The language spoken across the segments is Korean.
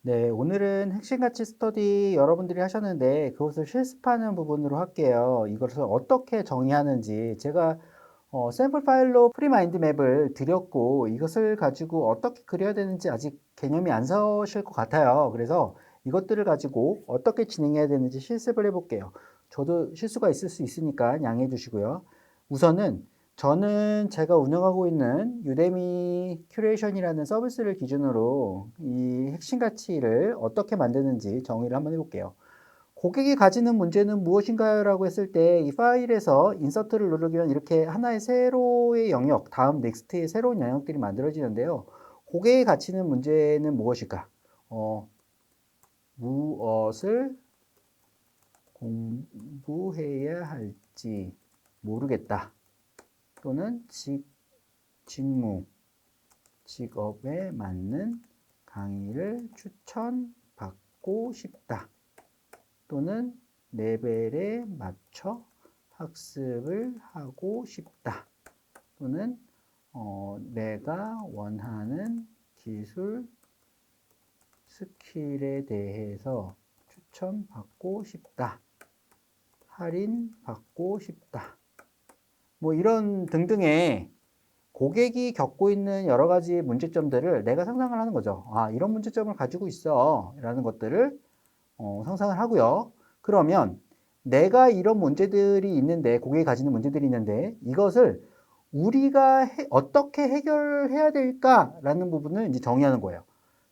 네, 오늘은 핵심 가치 스터디 여러분들이 하셨는데 그것을 실습하는 부분으로 할게요. 이것을 어떻게 정의하는지 제가 샘플 파일로 프리마인드 맵을 드렸고 이것을 가지고 어떻게 그려야 되는지 아직 개념이 안 서실 것 같아요. 그래서 이것들을 가지고 어떻게 진행해야 되는지 실습을 해볼게요. 저도 실수가 있을 수 있으니까 양해해 주시고요. 우선은 저는 제가 운영하고 있는 유데미 큐레이션이라는 서비스를 기준으로 이 핵심 가치를 어떻게 만드는지 정의를 한번 해볼게요. 고객이 가지는 문제는 무엇인가요? 라고 했을 때 이 파일에서 인서트를 누르면 이렇게 하나의 세로의 영역, 다음 넥스트의 새로운 영역들이 만들어지는데요. 고객이 가지는 문제는 무엇일까? 무엇을 공부해야 할지 모르겠다. 또는 직무, 직업에 맞는 강의를 추천받고 싶다. 또는 레벨에 맞춰 학습을 하고 싶다. 또는 내가 원하는 기술, 스킬에 대해서 추천받고 싶다. 할인받고 싶다. 뭐 이런 등등의 고객이 겪고 있는 여러 가지 문제점들을 내가 상상을 하는 거죠. 아, 이런 문제점을 가지고 있어. 라는 것들을 상상을 하고요. 그러면 내가 이런 문제들이 있는데, 고객이 가지는 문제들이 있는데, 이것을 우리가 어떻게 해결해야 될까라는 부분을 이제 정의하는 거예요.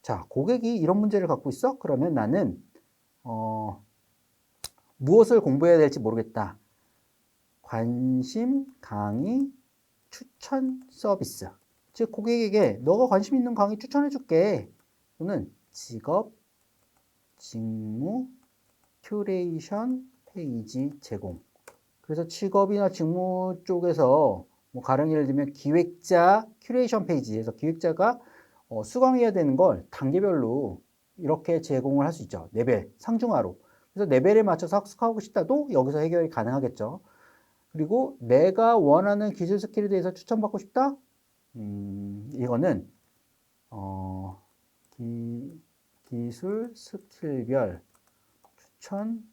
자, 고객이 이런 문제를 갖고 있어? 그러면 나는, 무엇을 공부해야 될지 모르겠다. 관심, 강의, 추천 서비스. 즉, 고객에게 너가 관심 있는 강의 추천해 줄게. 또는 직업, 직무, 큐레이션 페이지 제공. 그래서 직업이나 직무 쪽에서 뭐 가령 예를 들면 기획자 큐레이션 페이지에서 기획자가 수강해야 되는 걸 단계별로 이렇게 제공을 할 수 있죠. 레벨, 상중하로. 그래서 레벨에 맞춰서 학습하고 싶다도 여기서 해결이 가능하겠죠. 그리고 내가 원하는 기술 스킬에 대해서 추천받고 싶다? 이거는 어, 기술 스킬별 추천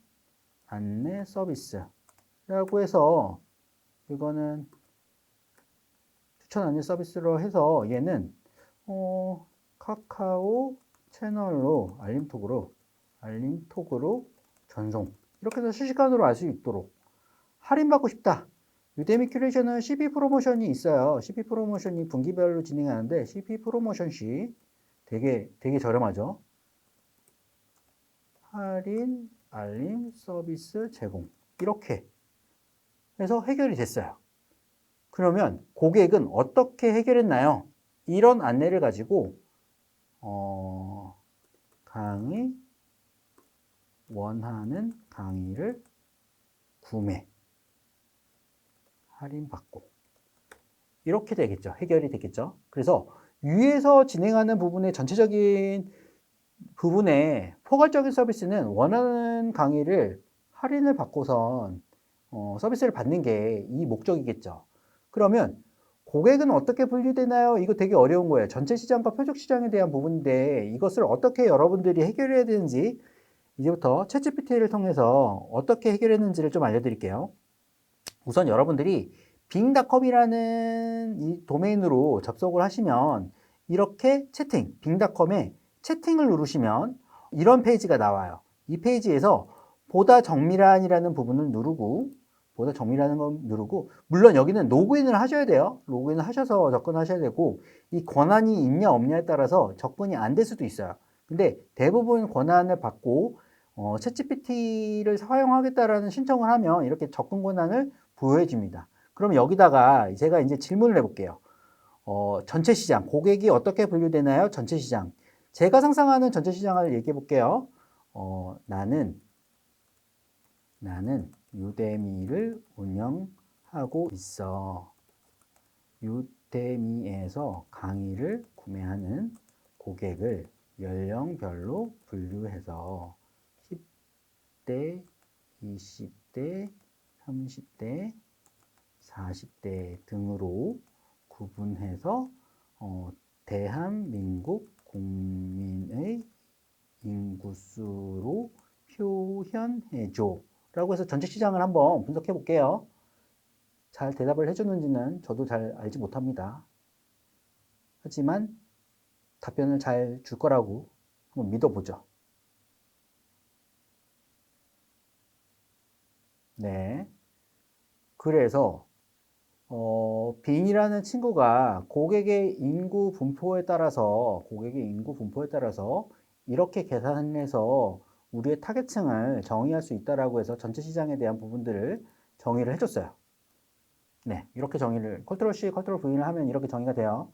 안내 서비스라고 해서 이거는 추천 안내 서비스로 해서 얘는 카카오 채널로 알림톡으로 전송 이렇게 해서 실시간으로 알 수 있도록 할인받고 싶다. 유데미 큐레이션은 CP 프로모션이 있어요. CP 프로모션이 분기별로 진행하는데 CP 프로모션 시 되게 저렴하죠. 할인, 알림, 서비스 제공 이렇게 해서 해결이 됐어요. 그러면 고객은 어떻게 해결했나요? 이런 안내를 가지고 강의, 원하는 강의를 구매, 할인받고 이렇게 되겠죠. 해결이 되겠죠. 그래서 위에서 진행하는 부분의 전체적인 부분의 포괄적인 서비스는 원하는 강의를 할인을 받고선 서비스를 받는 게 이 목적이겠죠. 그러면 고객은 어떻게 분류되나요? 이거 되게 어려운 거예요. 전체 시장과 표적 시장에 대한 부분인데 이것을 어떻게 여러분들이 해결해야 되는지 이제부터 챗GPT를 통해서 어떻게 해결했는지를 좀 알려드릴게요. 우선 여러분들이 빙닷컴이라는 이 도메인으로 접속을 하시면 이렇게 빙닷컴에 채팅을 누르시면 이런 페이지가 나와요. 이 페이지에서 보다 정밀한이라는 부분을 누르고 물론 여기는 로그인을 하셔야 돼요. 로그인을 하셔서 접근하셔야 되고 이 권한이 있냐 없냐에 따라서 접근이 안 될 수도 있어요. 근데 대부분 권한을 받고 챗GPT를 사용하겠다라는 신청을 하면 이렇게 접근 권한을 부여해집니다. 그럼 여기다가 제가 이제 질문을 해볼게요. 전체 시장, 고객이 어떻게 분류되나요? 전체 시장. 제가 상상하는 전체 시장을 얘기해 볼게요. 나는 유데미를 운영하고 있어. 유데미에서 강의를 구매하는 고객을 연령별로 분류해서 10대, 20대, 30대, 40대 등으로 구분해서 대한민국 국민의 인구수로 표현해줘 라고 해서 전체 시장을 한번 분석해 볼게요. 잘 대답을 해주는지는 저도 잘 알지 못합니다. 하지만 답변을 잘 줄 거라고 한번 믿어보죠. 네. 그래서 빈이라는 친구가 고객의 인구 분포에 따라서 이렇게 계산해서 우리의 타겟층을 정의할 수 있다라고 해서 전체 시장에 대한 부분들을 정의를 해줬어요. 네, 이렇게 정의를 컨트롤 C, 컨트롤 V를 하면 이렇게 정의가 돼요.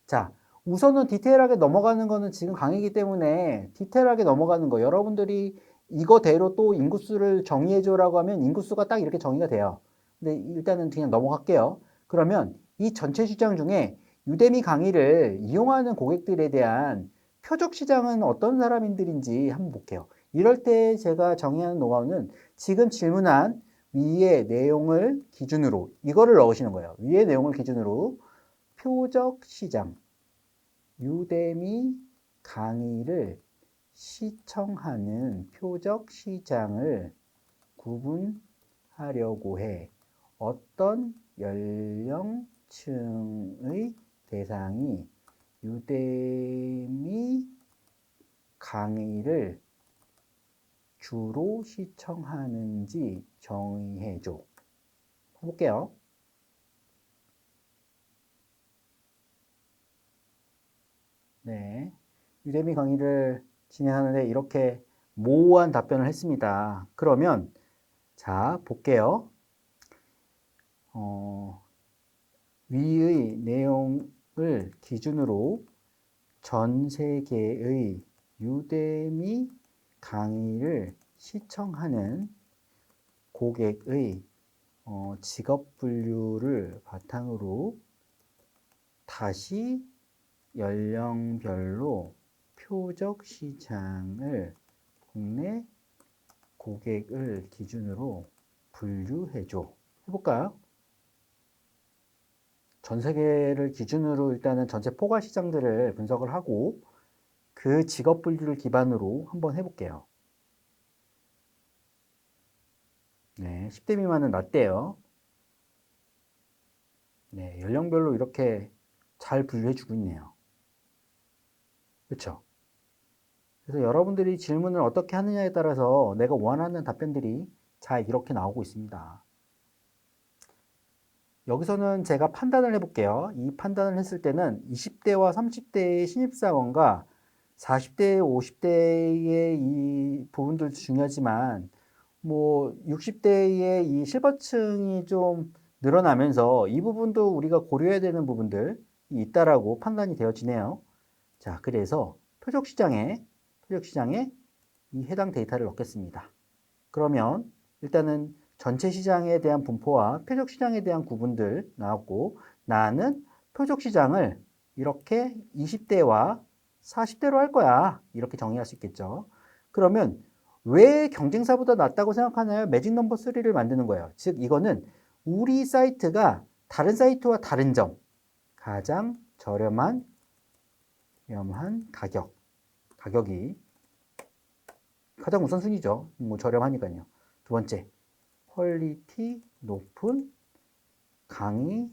자, 우선은 디테일하게 넘어가는 거는 지금 강의이기 때문에 디테일하게 넘어가는 거 여러분들이 이거대로 또 인구수를 정의해줘라고 하면 인구수가 딱 이렇게 정의가 돼요. 근데 일단은 그냥 넘어갈게요. 그러면 이 전체 시장 중에 유대미 강의를 이용하는 고객들에 대한 표적 시장은 어떤 사람들인지 한번 볼게요. 이럴 때 제가 정의하는 노하우는 지금 질문한 위의 내용을 기준으로 이거를 넣으시는 거예요. 위의 내용을 기준으로 표적 시장, 유대미 강의를 시청하는 표적 시장을 구분하려고 해. 어떤 연령층의 대상이 유대미 강의를 주로 시청하는지 정의해줘. 해볼게요. 네. 유대미 강의를 진행하는데 이렇게 모호한 답변을 했습니다. 그러면 자, 볼게요. 위의 내용을 기준으로 전 세계의 유대미 강의를 시청하는 고객의 직업 분류를 바탕으로 다시 연령별로 표적 시장을 국내 고객을 기준으로 분류해줘. 해볼까요? 전 세계를 기준으로 일단은 전체 포괄 시장들을 분석을 하고 그 직업 분류를 기반으로 한번 해볼게요. 네, 10대 미만은 낮대요. 네, 연령별로 이렇게 잘 분류해주고 있네요. 그렇죠? 그래서 여러분들이 질문을 어떻게 하느냐에 따라서 내가 원하는 답변들이 잘 이렇게 나오고 있습니다. 여기서는 제가 판단을 해볼게요. 이 판단을 했을 때는 20대와 30대의 신입사원과 40대, 50대의 이 부분들도 중요하지만 뭐 60대의 이 실버층이 좀 늘어나면서 이 부분도 우리가 고려해야 되는 부분들이 있다라고 판단이 되어지네요. 자, 그래서 표적시장에 이 해당 데이터를 넣겠습니다. 그러면 일단은 전체 시장에 대한 분포와 표적 시장에 대한 구분들 나왔고 나는 표적 시장을 이렇게 20대와 40대로 할 거야. 이렇게 정의할 수 있겠죠. 그러면 왜 경쟁사보다 낫다고 생각하나요? 매직 넘버 3를 만드는 거예요. 즉 이거는 우리 사이트가 다른 사이트와 다른 점 가장 저렴한 가격이 가장 우선순위죠. 뭐 저렴하니까요. 두 번째, 퀄리티 높은 강의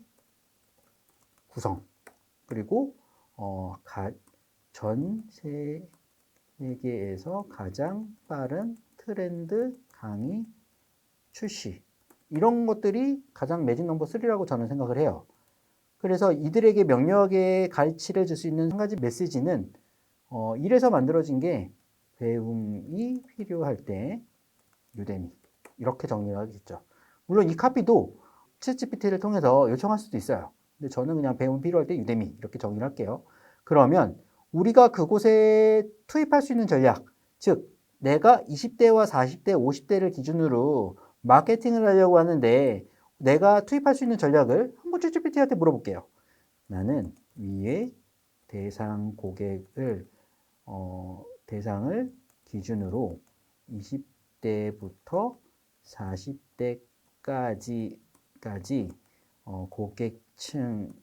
구성. 그리고 전 세계에서 가장 빠른 트렌드 강의 출시. 이런 것들이 가장 매직 넘버 3라고 저는 생각을 해요. 그래서 이들에게 명료하게 가르치려 줄 수 있는 한 가지 메시지는 이래서 만들어진 게 배움이 필요할 때 유대미 이렇게 정리를 하겠죠. 물론 이 카피도 챗GPT를 통해서 요청할 수도 있어요. 근데 저는 그냥 배움이 필요할 때 유대미 이렇게 정리를 할게요. 그러면 우리가 그곳에 투입할 수 있는 전략, 즉 내가 20대와 40대, 50대를 기준으로 마케팅을 하려고 하는데 내가 투입할 수 있는 전략을 한번 챗GPT한테 물어볼게요. 나는 위에 대상을 기준으로 20대부터 40대까지 고객층에게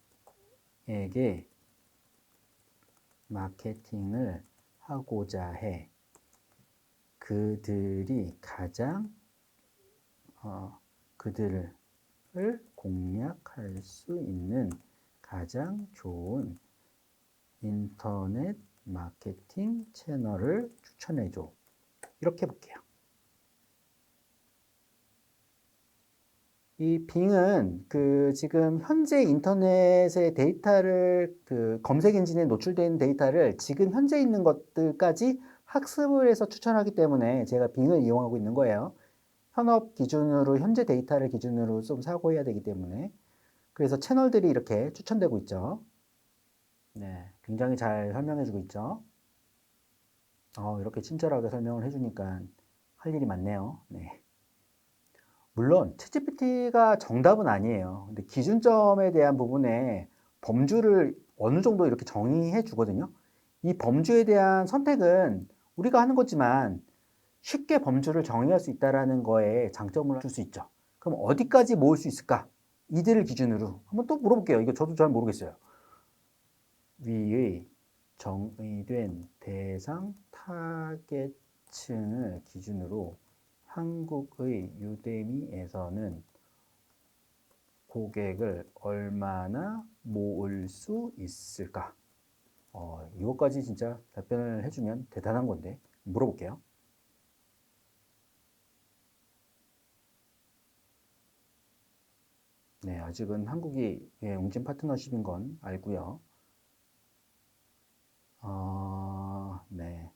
마케팅을 하고자 해. 그들이 가장 그들을 공략할 수 있는 가장 좋은 인터넷 마케팅 채널을 추천해줘. 이렇게 볼게요. 이 빙은 지금 현재 인터넷의 데이터를 검색 엔진에 노출되어 있는 데이터를 지금 현재 있는 것들까지 학습을 해서 추천하기 때문에 제가 빙을 이용하고 있는 거예요. 현업 기준으로 현재 데이터를 기준으로 좀 사고해야 되기 때문에 그래서 채널들이 이렇게 추천되고 있죠. 네, 굉장히 잘 설명해 주고 있죠. 이렇게 친절하게 설명을 해주니까 할 일이 많네요. 네. 물론 챗GPT가 정답은 아니에요. 근데 기준점에 대한 부분에 범주를 어느 정도 이렇게 정의해 주거든요. 이 범주에 대한 선택은 우리가 하는 거지만 쉽게 범주를 정의할 수 있다는 거에 장점을 줄 수 있죠. 그럼 어디까지 모을 수 있을까? 이들을 기준으로 한번 또 물어볼게요. 이거 저도 잘 모르겠어요. 위의 정의된 대상 타겟층을 기준으로 한국의 유대미에서는 고객을 얼마나 모을 수 있을까? 이것까지 진짜 답변을 해주면 대단한 건데 물어볼게요. 네, 아직은 한국이 웅진 파트너십인 건 알고요. 네.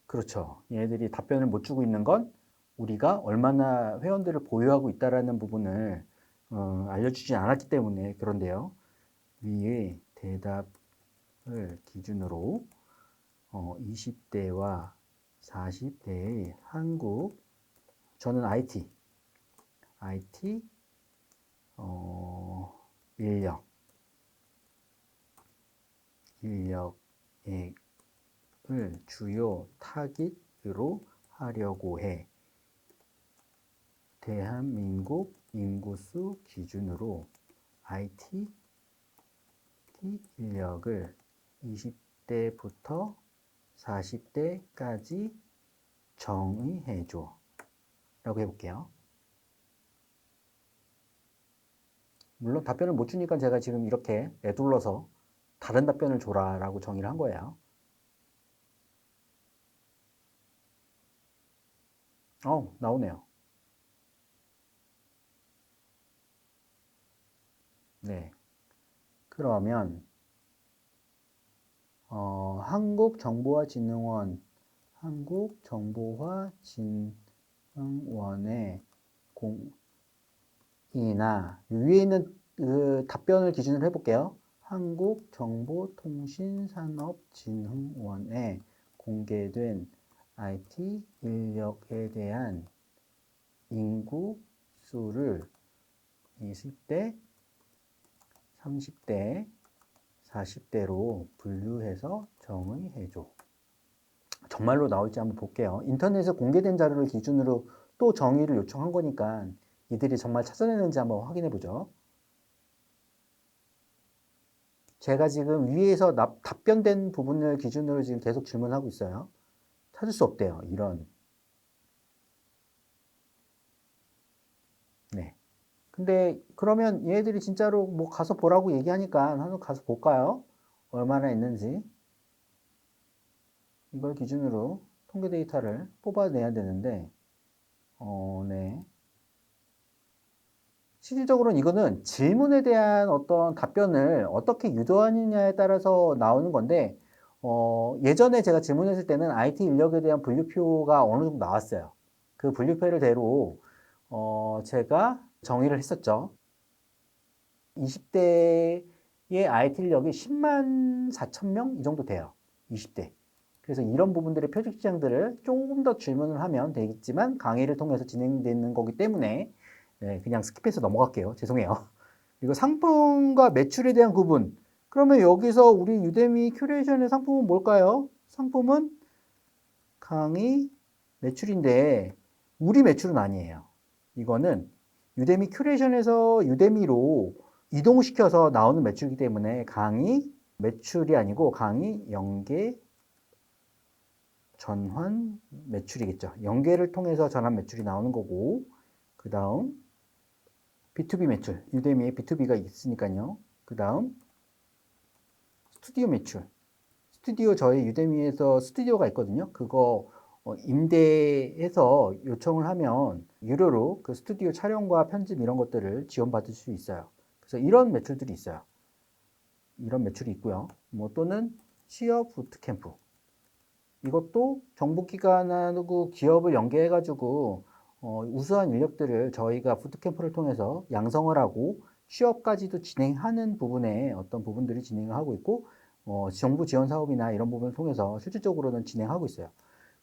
그렇죠. 얘네들이 답변을 못 주고 있는 건 우리가 얼마나 회원들을 보유하고 있다라는 부분을 알려주지 않았기 때문에 그런데요. 위의 대답을 기준으로 20대와 40대의 한국, 저는 IT 인력을 주요 타깃으로 하려고 해. 대한민국 인구수 기준으로 IT 인력을 20대부터 40대까지 정의해줘. 라고 해볼게요. 물론 답변을 못 주니까 제가 지금 이렇게 에둘러서 다른 답변을 줘라 라고 정의를 한 거예요. 나오네요. 네. 그러면 한국정보화진흥원의 이나 위에 있는 답변을 기준으로 해볼게요. 한국정보통신산업진흥원에 공개된 IT 인력에 대한 인구 수를 20대, 30대, 40대로 분류해서 정의해줘. 정말로 나올지 한번 볼게요. 인터넷에 공개된 자료를 기준으로 또 정의를 요청한 거니까 이들이 정말 찾아내는지 한번 확인해 보죠. 제가 지금 위에서 답변된 부분을 기준으로 지금 계속 질문하고 있어요. 찾을 수 없대요. 이런. 네. 근데 그러면 얘네들이 진짜로 뭐 가서 보라고 얘기하니까 한번 가서 볼까요? 얼마나 있는지. 이걸 기준으로 통계 데이터를 뽑아내야 되는데, 네. 실질적으로는 이거는 질문에 대한 어떤 답변을 어떻게 유도하느냐에 따라서 나오는 건데, 예전에 제가 질문했을 때는 IT 인력에 대한 분류표가 어느 정도 나왔어요. 그 분류표를 대로, 제가 정의를 했었죠. 20대의 IT 인력이 10만 4천 명 이 정도 돼요. 20대. 그래서 이런 부분들의 표적 시장들을 조금 더 질문을 하면 되겠지만 강의를 통해서 진행되는 거기 때문에 네, 그냥 스킵해서 넘어갈게요. 죄송해요. 그리고 상품과 매출에 대한 구분. 그러면 여기서 우리 유데미 큐레이션의 상품은 뭘까요? 상품은 강의 매출인데 우리 매출은 아니에요. 이거는 유데미 큐레이션에서 유데미로 이동시켜서 나오는 매출이기 때문에 강의 매출이 아니고 강의 연계 전환 매출이겠죠. 연계를 통해서 전환 매출이 나오는 거고, 그 다음 B2B 매출, 유대미에 B2B가 있으니까요. 그 다음 스튜디오 매출. 스튜디오 저희 유대미에서 스튜디오가 있거든요. 그거 임대해서 요청을 하면 유료로 그 스튜디오 촬영과 편집 이런 것들을 지원받을 수 있어요. 그래서 이런 매출들이 있어요. 이런 매출이 있고요. 뭐 또는 취업 부트캠프. 이것도 정부기관하고 기업을 연계해가지고 우수한 인력들을 저희가 부트캠프를 통해서 양성을 하고 취업까지도 진행하는 부분에 어떤 부분들이 진행을 하고 있고 정부 지원 사업이나 이런 부분을 통해서 실질적으로는 진행하고 있어요.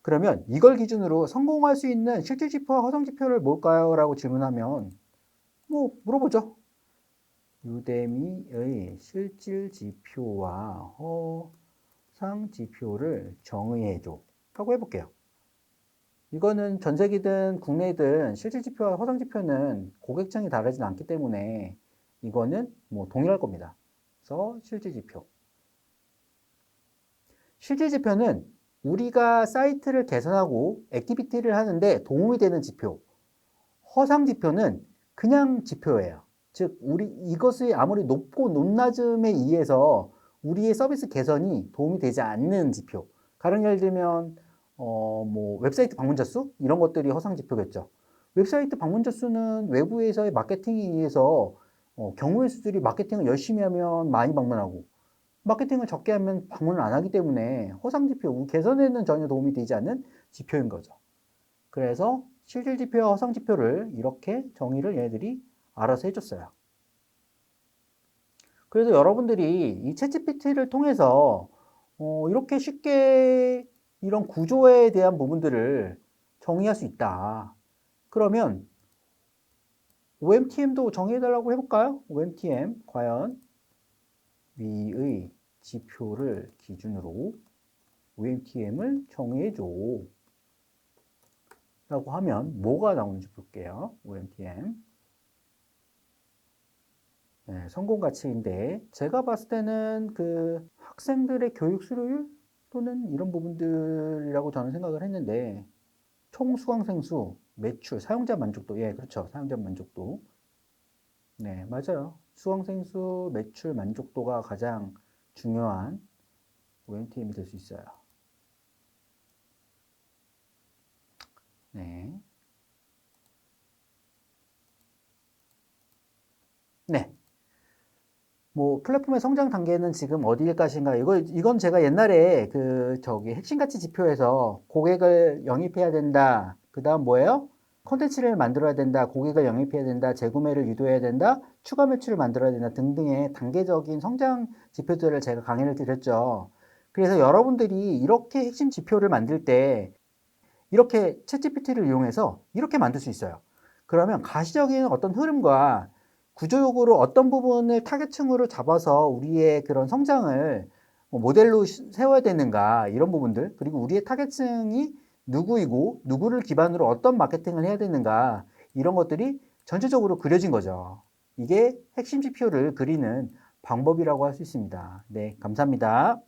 그러면 이걸 기준으로 성공할 수 있는 실질 지표와 허상 지표를 뭘까요? 라고 질문하면 뭐 물어보죠. 유대미의 실질 지표와 허상 지표를 정의해줘 라고 해볼게요. 이거는 전 세계든 국내든 실질 지표와 허상 지표는 고객층이 다르진 않기 때문에 이거는 뭐 동일할 겁니다. 그래서 실질 지표. 실질 지표는 우리가 사이트를 개선하고 액티비티를 하는데 도움이 되는 지표. 허상 지표는 그냥 지표예요. 즉, 이것이 아무리 높고 높낮음에 의해서 우리의 서비스 개선이 도움이 되지 않는 지표. 다른 예를 들면, 뭐, 웹사이트 방문자 수? 이런 것들이 허상 지표겠죠. 웹사이트 방문자 수는 외부에서의 마케팅에 의해서 경우의 수들이 마케팅을 열심히 하면 많이 방문하고, 마케팅을 적게 하면 방문을 안 하기 때문에 허상 지표, 개선에는 전혀 도움이 되지 않는 지표인 거죠. 그래서 실질 지표와 허상 지표를 이렇게 정의를 얘네들이 알아서 해줬어요. 그래서 여러분들이 이 챗GPT를 통해서 이렇게 쉽게 이런 구조에 대한 부분들을 정의할 수 있다. 그러면 OMTM도 정의해달라고 해볼까요? OMTM 과연 위의 지표를 기준으로 OMTM을 정의해줘 라고 하면 뭐가 나오는지 볼게요. OMTM. 네, 성공 가치인데 제가 봤을 때는 그 학생들의 교육 수료율 또는 이런 부분들이라고 저는 생각을 했는데 총 수강생 수, 매출, 사용자 만족도, 예, 그렇죠. 사용자 만족도. 네, 맞아요. 수강생 수, 매출 만족도가 가장 중요한 OMTM이 될 수 있어요. 네. 네. 뭐 플랫폼의 성장 단계는 지금 어디일 것인가? 이건 제가 옛날에 핵심 가치 지표에서 고객을 영입해야 된다. 그다음 뭐예요? 콘텐츠를 만들어야 된다. 고객을 영입해야 된다. 재구매를 유도해야 된다. 추가 매출을 만들어야 된다. 등등의 단계적인 성장 지표들을 제가 강의를 드렸죠. 그래서 여러분들이 이렇게 핵심 지표를 만들 때 이렇게 챗GPT를 이용해서 이렇게 만들 수 있어요. 그러면 가시적인 어떤 흐름과 구조적으로 어떤 부분을 타겟층으로 잡아서 우리의 그런 성장을 모델로 세워야 되는가 이런 부분들, 그리고 우리의 타겟층이 누구이고 누구를 기반으로 어떤 마케팅을 해야 되는가 이런 것들이 전체적으로 그려진 거죠. 이게 핵심 지표를 그리는 방법이라고 할 수 있습니다. 네, 감사합니다.